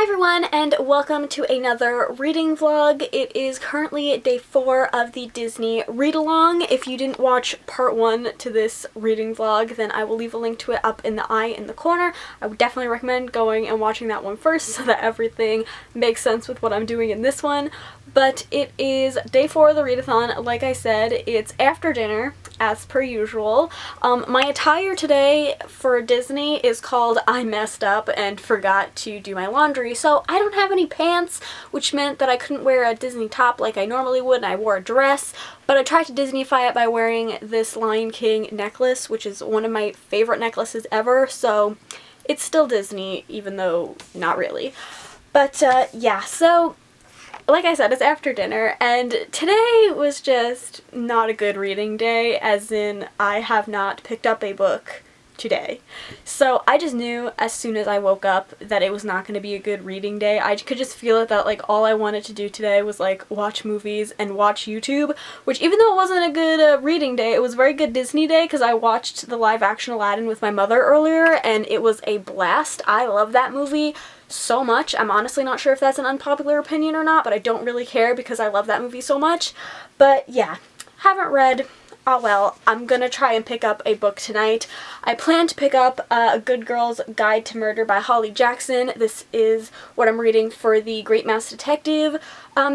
everyone, and welcome to another reading vlog. It is currently day 4 of the Disney read-along. If you didn't watch part 1 to this reading vlog, then I will leave a link to it up in the eye in the corner. I would definitely recommend going and watching that one first so that everything makes sense with what I'm doing in this one. But it is day 4 of the readathon. Like I said, it's after dinner, as per usual. My attire today for Disney is called I messed up and forgot to do my laundry, so I don't have any pants, which meant that I couldn't wear a Disney top like I normally would, and I wore a dress, but I tried to Disneyfy it by wearing this Lion King necklace, which is one of my favorite necklaces ever, so it's still Disney, even though not really. But yeah, so like I said, it's after dinner, and today was just not a good reading day, as in I have not picked up a book today. So I just knew as soon as I woke up that it was not going to be a good reading day. I could just feel it that like all I wanted to do today was like watch movies and watch YouTube, which even though it wasn't a good reading day, it was a very good Disney day because I watched the live action Aladdin with my mother earlier and it was a blast. I love that movie so much. I'm honestly not sure if that's an unpopular opinion or not, but I don't really care because I love that movie so much. But yeah, haven't read. Oh well, I'm gonna try and pick up a book tonight. I plan to pick up A Good Girl's Guide to Murder by Holly Jackson. This is what I'm reading for the Great Mouse Detective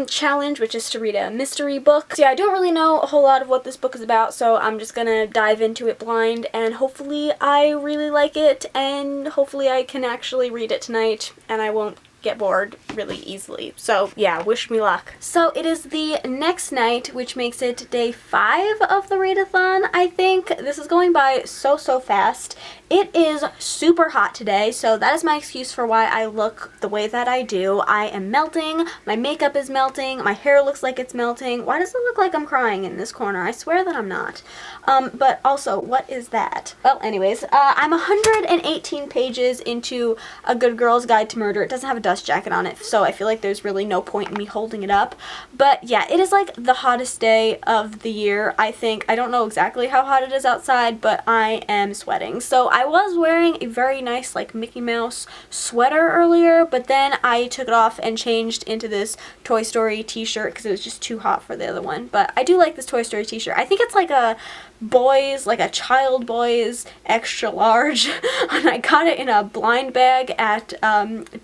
challenge, which is to read a mystery book. So yeah, I don't really know a whole lot of what this book is about, so I'm just gonna dive into it blind, and hopefully I really like it, and hopefully I can actually read it tonight, and I won't get bored really easily. So yeah, wish me luck. So it is the next night, which makes it day 5 of the readathon, I think. This is going by so fast. It is super hot today, so that is my excuse for why I look the way that I do. I am melting, my makeup is melting, my hair looks like it's melting. Why does it look like I'm crying in this corner? I swear that I'm not. But also, what is that? Well, anyways, I'm 118 pages into A Good Girl's Guide to Murder. It doesn't have a dust jacket on it, so I feel like there's really no point in me holding it up. But yeah, it is like the hottest day of the year, I think. I don't know exactly how hot it is outside, but I am sweating. So I was wearing a very nice like Mickey Mouse sweater earlier, but then I took it off and changed into this Toy Story t-shirt because it was just too hot for the other one. But I do like this Toy Story t-shirt. I think it's like a boys, like a child boys extra large, and I got it in a blind bag at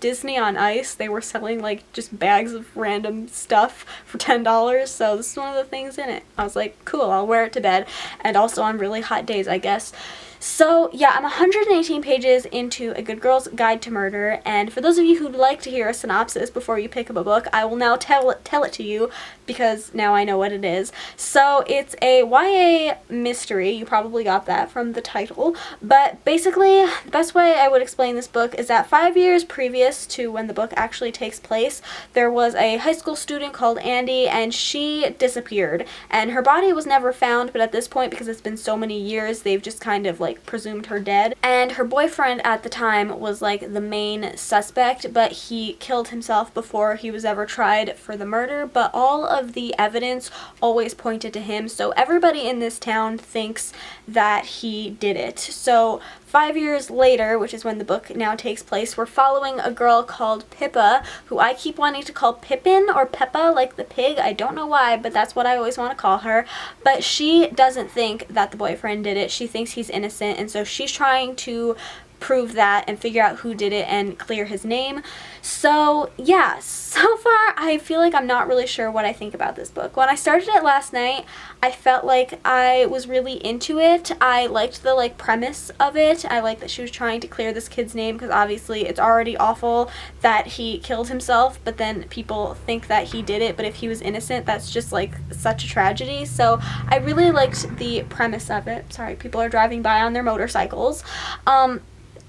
Disney on Ice. They were selling like just bags of random stuff for $10, so this is one of the things in it. I was like, cool, I'll wear it to bed, and also on really hot days, I guess. So yeah, I'm 118 pages into A Good Girl's Guide to Murder, and for those of you who'd like to hear a synopsis before you pick up a book, I will now tell it to you because now I know what it is. So it's a YA mystery. You probably got that from the title, but basically the best way I would explain this book is that 5 years previous to when the book actually takes place, there was a high school student called Andy, and she disappeared, and her body was never found, but at this point, because it's been so many years, they've just kind of like presumed her dead. And her boyfriend at the time was like the main suspect, but he killed himself before he was ever tried for the murder, but all of the evidence always pointed to him, so everybody in this town thinks that he did it. So 5 years later, which is when the book now takes place, we're following a girl called Pippa, who I keep wanting to call Pippin or Peppa, like the pig. I don't know why, but that's what I always want to call her. But she doesn't think that the boyfriend did it. She thinks he's innocent, and so she's trying to prove that and figure out who did it and clear his name. So yeah, so far I feel like I'm not really sure what I think about this book. When I started it last night, I felt like I was really into it. I liked the like premise of it. I liked that she was trying to clear this kid's name because obviously it's already awful that he killed himself, but then people think that he did it, but if he was innocent, that's just like such a tragedy. So I really liked the premise of it. Sorry, people are driving by on their motorcycles.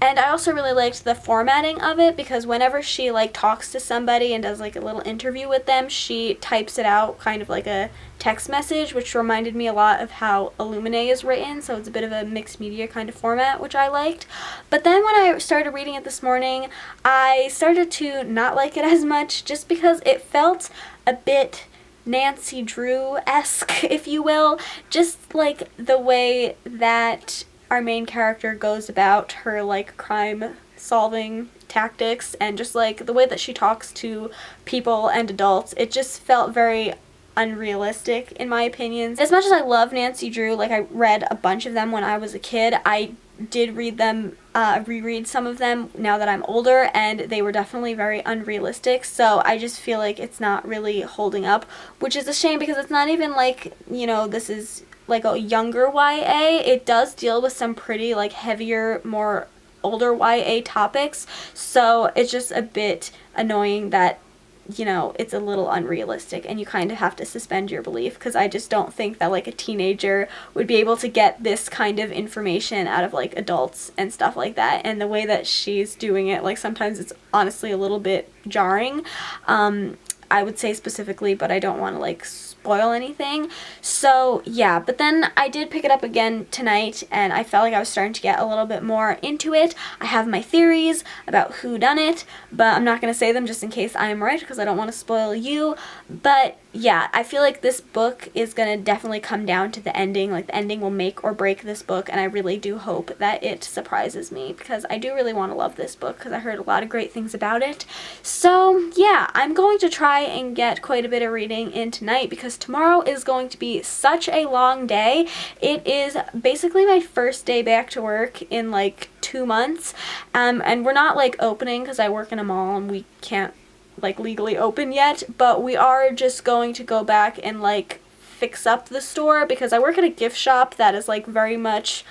And I also really liked the formatting of it because whenever she like talks to somebody and does like a little interview with them, she types it out kind of like a text message, which reminded me a lot of how Illuminae is written, so it's a bit of a mixed media kind of format, which I liked. But then when I started reading it this morning, I started to not like it as much just because it felt a bit Nancy Drew-esque, if you will, just like the way that our main character goes about her like crime solving tactics and just like the way that she talks to people and adults. It just felt very unrealistic in my opinion. As much as I love Nancy Drew, like I read a bunch of them when I was a kid, I did read them, reread some of them now that I'm older, and they were definitely very unrealistic, so I just feel like it's not really holding up, which is a shame because it's not even like, you know, this is like a younger YA. It does deal with some pretty like heavier, more older YA topics, so it's just a bit annoying that, you know, it's a little unrealistic and you kind of have to suspend your belief, because I just don't think that like a teenager would be able to get this kind of information out of like adults and stuff like that. And the way that she's doing it, like sometimes it's honestly a little bit jarring, I would say specifically, but I don't want to like spoil anything. So yeah, but then I did pick it up again tonight and I felt like I was starting to get a little bit more into it. I have my theories about who done it, but I'm not going to say them just in case I am right, because I don't want to spoil you. But yeah, I feel like this book is going to definitely come down to the ending. Like the ending will make or break this book, and I really do hope that it surprises me, because I do really want to love this book because I heard a lot of great things about it. So yeah, I'm going to try and get quite a bit of reading in tonight, because tomorrow is going to be such a long day. It is basically my first day back to work in like 2 months, and we're not like opening because I work in a mall and we can't like legally open yet, but we are just going to go back and like fix up the store, because I work at a gift shop that is like very much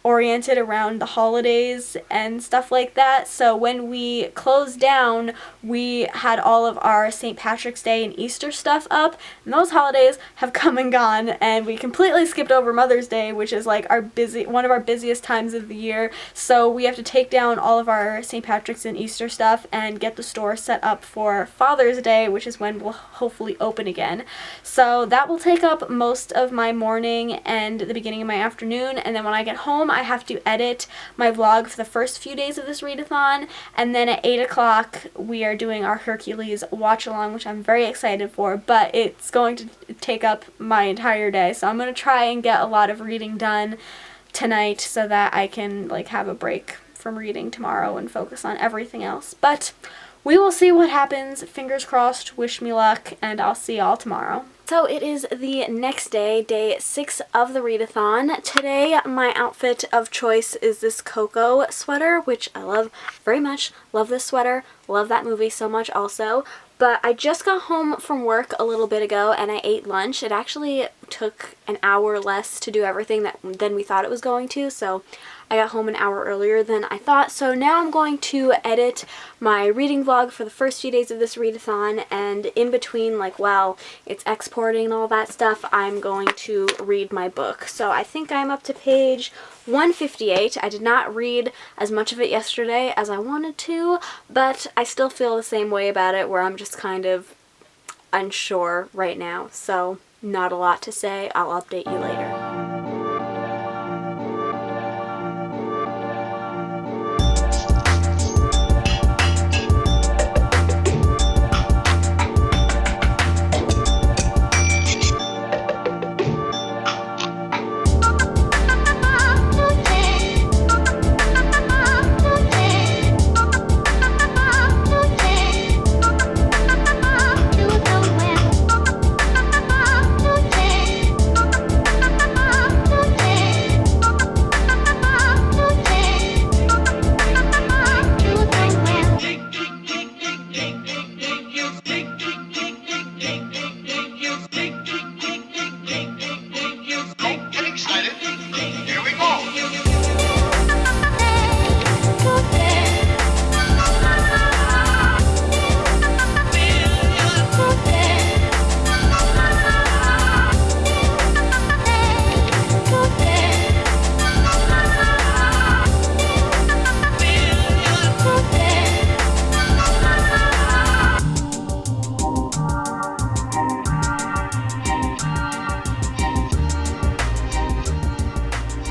oriented around the holidays and stuff like that. So when we closed down, we had all of our St. Patrick's Day and Easter stuff up, and those holidays have come and gone, and we completely skipped over Mother's Day, which is like one of our busiest times of the year. So we have to take down all of our St. Patrick's and Easter stuff and get the store set up for Father's Day, which is when we'll hopefully open again. So that will take up most of my morning and the beginning of my afternoon, and then when I get home I have to edit my vlog for the first few days of this readathon, and then at 8 o'clock we are doing our Hercules watch along, which I'm very excited for, but it's going to take up my entire day, so I'm going to try and get a lot of reading done tonight so that I can like have a break from reading tomorrow and focus on everything else. But we will see what happens. Fingers crossed, wish me luck, and I'll see y'all tomorrow. So it is the next day, day 6 of the readathon. Today my outfit of choice is this Coco sweater, which I love very much. Love this sweater. Love that movie so much also. But I just got home from work a little bit ago and I ate lunch. It actually took an hour less to do everything than we thought it was going to, so I got home an hour earlier than I thought. So now I'm going to edit my reading vlog for the first few days of this readathon, and in between, like while it's exporting and all that stuff, I'm going to read my book. So I think I'm up to page 158. I did not read as much of it yesterday as I wanted to, but I still feel the same way about it, where I'm just kind of unsure right now. So not a lot to say. I'll update you later.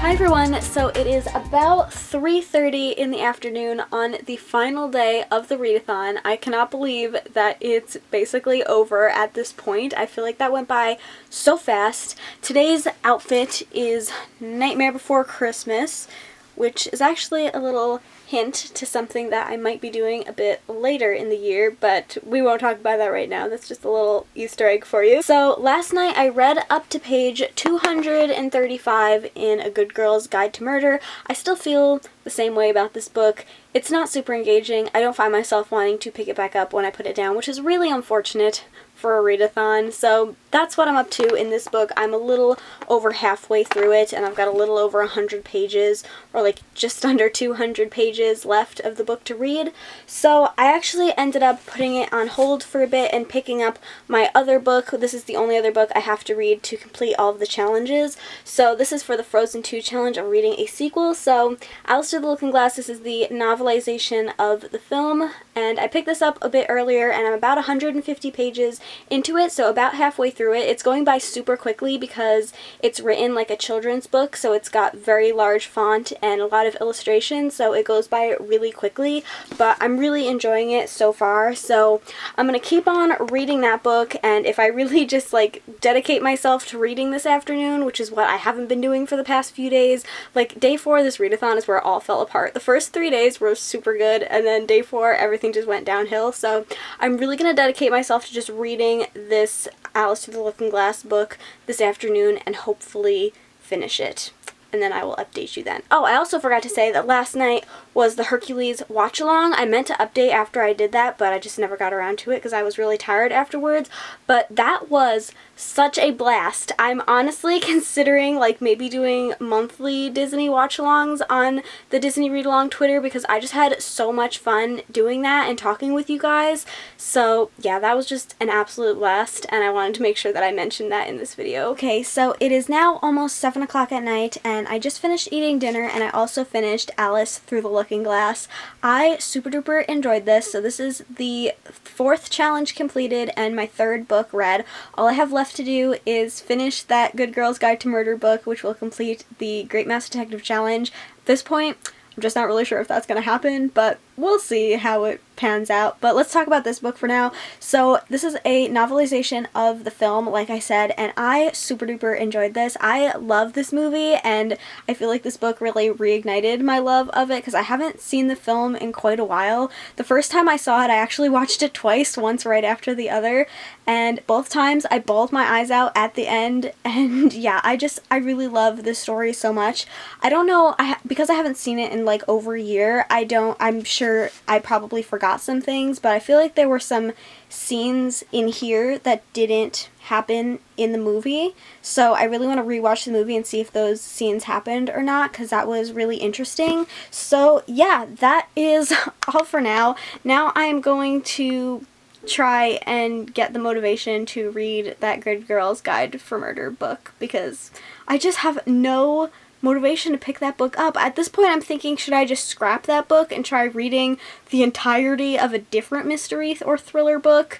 Hi everyone, so it is about 3:30 in the afternoon on the final day of the readathon. I cannot believe that it's basically over at this point. I feel like that went by so fast. Today's outfit is Nightmare Before Christmas, which is actually a little hint to something that I might be doing a bit later in the year, but we won't talk about that right now. That's just a little Easter egg for you. So last night I read up to page 235 in A Good Girl's Guide to Murder. I still feel the same way about this book. It's not super engaging. I don't find myself wanting to pick it back up when I put it down, which is really unfortunate for a readathon. So that's what I'm up to in this book. I'm a little over halfway through it, and I've got a little over 100 pages, or like just under 200 pages left of the book to read. So I actually ended up putting it on hold for a bit and picking up my other book. This is the only other book I have to read to complete all of the challenges. So this is for the Frozen 2 challenge. I'm reading a sequel. So Alistair the Looking Glass, this is the novelization of the film, and I picked this up a bit earlier, and I'm about 150 pages into it, so about halfway through it. It's going by super quickly because it's written like a children's book, so it's got very large font and a lot of illustrations, so it goes by really quickly, but I'm really enjoying it so far. So I'm gonna keep on reading that book, and if I really just like dedicate myself to reading this afternoon, which is what I haven't been doing for the past few days, like day 4 of this readathon is where it all fell apart. The first 3 days were super good, and then day 4 everything just went downhill. So I'm really gonna dedicate myself to just reading this Alistair the Looking Glass book this afternoon and hopefully finish it. And then I will update you then. Oh, I also forgot to say that last night was the Hercules watch-along. I meant to update after I did that, but I just never got around to it because I was really tired afterwards. But that was such a blast. I'm honestly considering like maybe doing monthly Disney watch-alongs on the Disney Read-Along Twitter because I just had so much fun doing that and talking with you guys. So yeah, that was just an absolute blast, and I wanted to make sure that I mentioned that in this video. Okay, so it is now almost 7 o'clock at night, and I just finished eating dinner, and I also finished Alice Through the Looking Glass. I super duper enjoyed this. So this is the 4th challenge completed and my 3rd book read. All I have left to do is finish that Good Girl's Guide to Murder book, which will complete the Great Mouse Detective Challenge. At this point, I'm just not really sure if that's going to happen, but we'll see how it pans out. But let's talk about this book for now. So this is a novelization of the film, like I said, and I super duper enjoyed this. I love this movie, and I feel like this book really reignited my love of it because I haven't seen the film in quite a while. The first time I saw it, I actually watched it twice, once right after the other, and both times I bawled my eyes out at the end. And yeah, I really love this story so much. I don't know, because I haven't seen it in like over a year, I'm sure I probably forgot some things, but I feel like there were some scenes in here that didn't happen in the movie, so I really want to rewatch the movie and see if those scenes happened or not, because that was really interesting. So yeah, that is all for now. Now I'm going to try and get the motivation to read that Good Girl's Guide for Murder book, because I just have no motivation to pick that book up. At this point, I'm thinking, should I just scrap that book and try reading the entirety of a different mystery or thriller book?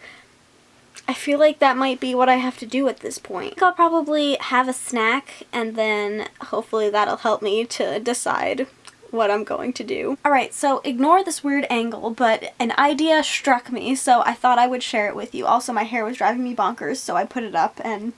I feel like that might be what I have to do at this point. I think I'll probably have a snack, and then hopefully that'll help me to decide what I'm going to do. Alright, so ignore this weird angle, but an idea struck me, so I thought I would share it with you. Also, my hair was driving me bonkers, so I put it up, and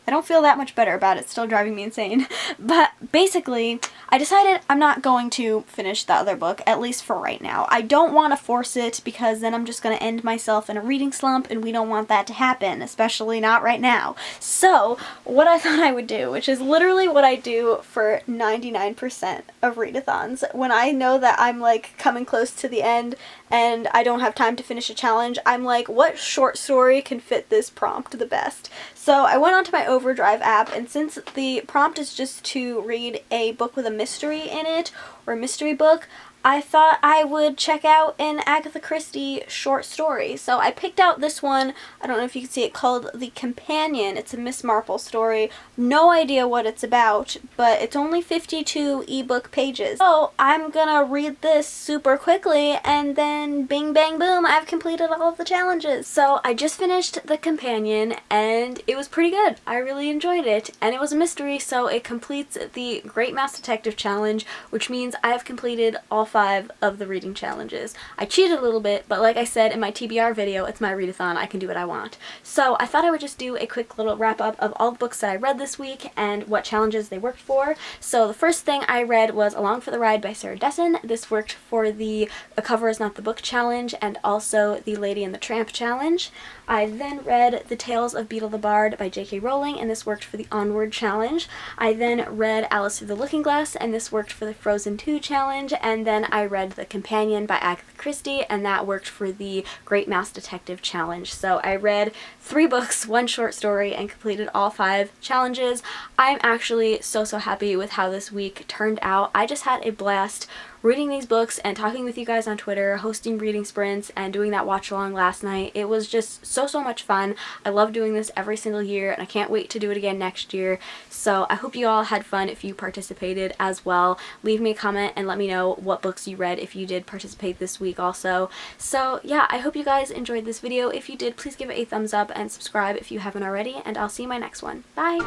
I don't feel that much better about it. It's still driving me insane. But basically, I decided I'm not going to finish the other book, at least for right now. I don't want to force it because then I'm just going to end myself in a reading slump, and we don't want that to happen, especially not right now. So, what I thought I would do, which is literally what I do for 99% of readathons, when I know that I'm like coming close to the end and I don't have time to finish a challenge, I'm like, what short story can fit this prompt the best? So I went onto my Overdrive app, and since the prompt is just to read a book with a mystery in it, or a mystery book, I thought I would check out an Agatha Christie short story. So I picked out this one, I don't know if you can see it, called The Companion. It's a Miss Marple story. No idea what it's about, but it's only 52 ebook pages. So I'm gonna read this super quickly, and then bing bang boom, I've completed all of the challenges. So I just finished The Companion, and it was pretty good. I really enjoyed it, and it was a mystery, so it completes the Great Mouse Detective Challenge, which means I have completed all 5 of the reading challenges. I cheated a little bit, but like I said in my TBR video, it's my readathon, I can do what I want. So I thought I would just do a quick little wrap up of all the books that I read this week and what challenges they worked for. So the first thing I read was Along for the Ride by Sarah Dessen. This worked for the A Cover Is Not the Book challenge and also the Lady and the Tramp challenge. I then read The Tales of Beetle the Bard by J.K. Rowling, and this worked for the Onward challenge. I then read Alice Through the Looking Glass, and this worked for the Frozen 2 challenge. And then I read The Companion by Agatha Christie, and that worked for the Great Mouse Detective challenge. So I read 3 books, 1 short story, and completed all 5 challenges. I'm actually so happy with how this week turned out. I just had a blast reading these books and talking with you guys on Twitter, hosting reading sprints, and doing that watch along last night. It was just so much fun. I love doing this every single year, and I can't wait to do it again next year. So I hope you all had fun if you participated as well. Leave me a comment and let me know what books you read if you did participate this week also. So yeah, I hope you guys enjoyed this video. If you did, please give it a thumbs up and subscribe if you haven't already, and I'll see you in my next one. Bye!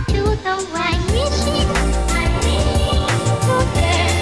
To the